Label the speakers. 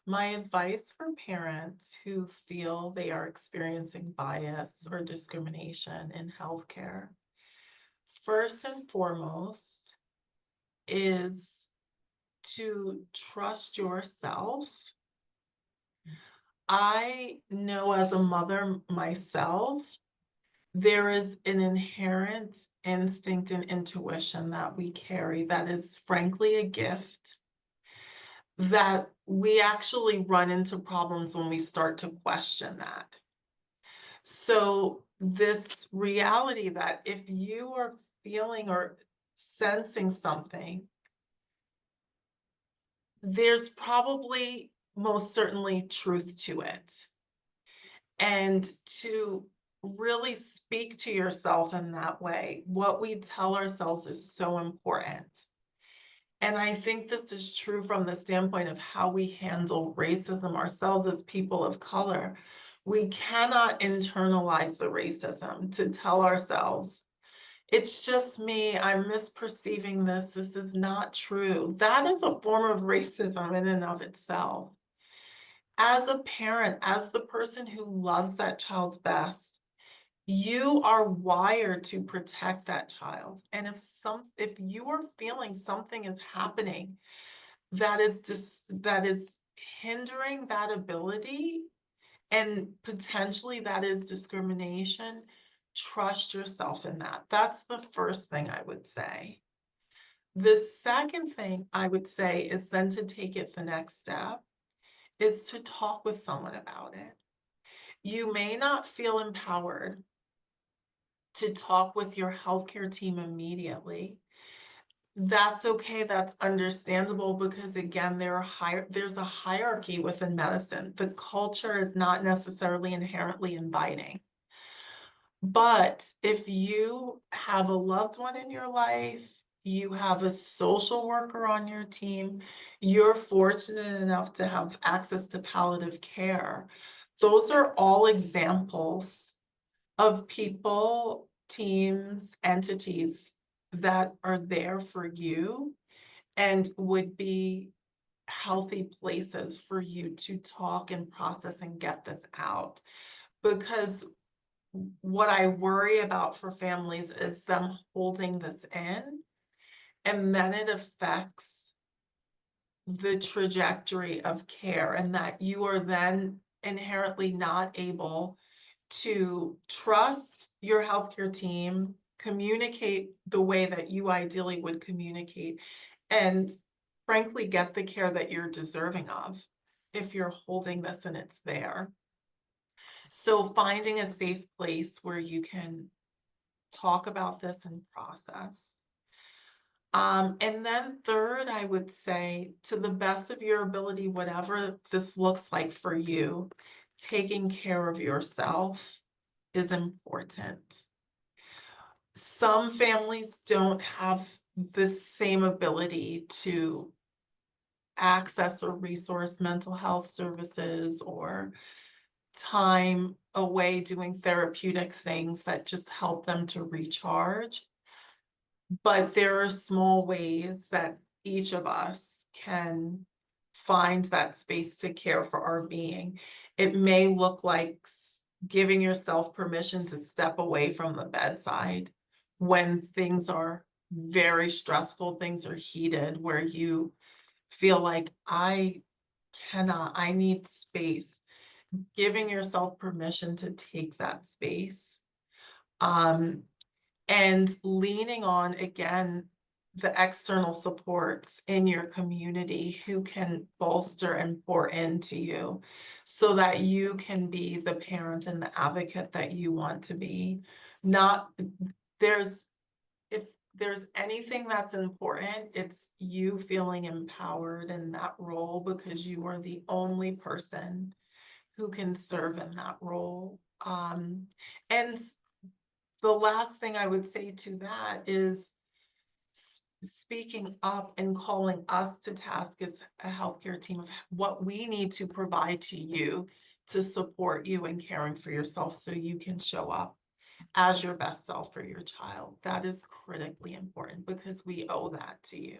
Speaker 1: My advice for parents who feel they are experiencing bias or discrimination in healthcare, first and foremost, is to trust yourself. I know as a mother myself, there is an inherent instinct and intuition that we carry that is frankly a gift that we actually run into problems when we start to question that. So, this reality that if you are feeling or sensing something, there's probably most certainly truth to it. And to really speak to yourself in that way, what we tell ourselves is so important. And I think this is true from the standpoint of how we handle racism ourselves as people of color. We cannot internalize the racism to tell ourselves, it's just me, I'm misperceiving this, this is not true. That is a form of racism in and of itself. As a parent, as the person who loves that child's best, you are wired to protect that child. And if you are feeling something is happening that is hindering that ability and potentially that is discrimination, trust yourself in that. That's the first thing I would say. The second thing I would say is then to take it the next step is to talk with someone about it. You may not feel empowered to talk with your healthcare team immediately. That's okay, that's understandable because again, there's a hierarchy within medicine. The culture is not necessarily inherently inviting. But if you have a loved one in your life, you have a social worker on your team, you're fortunate enough to have access to palliative care. Those are all examples of people, teams, entities that are there for you and would be healthy places for you to talk and process and get this out. Because what I worry about for families is them holding this in, and then it affects the trajectory of care, and that you are then inherently not able to trust your healthcare team, communicate the way that you ideally would communicate, and frankly, get the care that you're deserving of if you're holding this and it's there. So finding a safe place where you can talk about this and process. And then third, I would say, to the best of your ability, whatever this looks like for you, taking care of yourself is important. Some families don't have the same ability to access or resource mental health services or time away doing therapeutic things that just help them to recharge. But there are small ways that each of us can find that space to care for our being. It may look like giving yourself permission to step away from the bedside when things are very stressful, things are heated, where you feel like, I need space. Giving yourself permission to take that space. Um, and leaning on, again, the external supports in your community who can bolster and pour into you so that you can be the parent and the advocate that you want to be. Not there's if there's anything that's important, it's you feeling empowered in that role because you are the only person who can serve in that role. And the last thing I would say to that is speaking up and calling us to task as a healthcare team of what we need to provide to you to support you in caring for yourself so you can show up as your best self for your child. That is critically important because we owe that to you.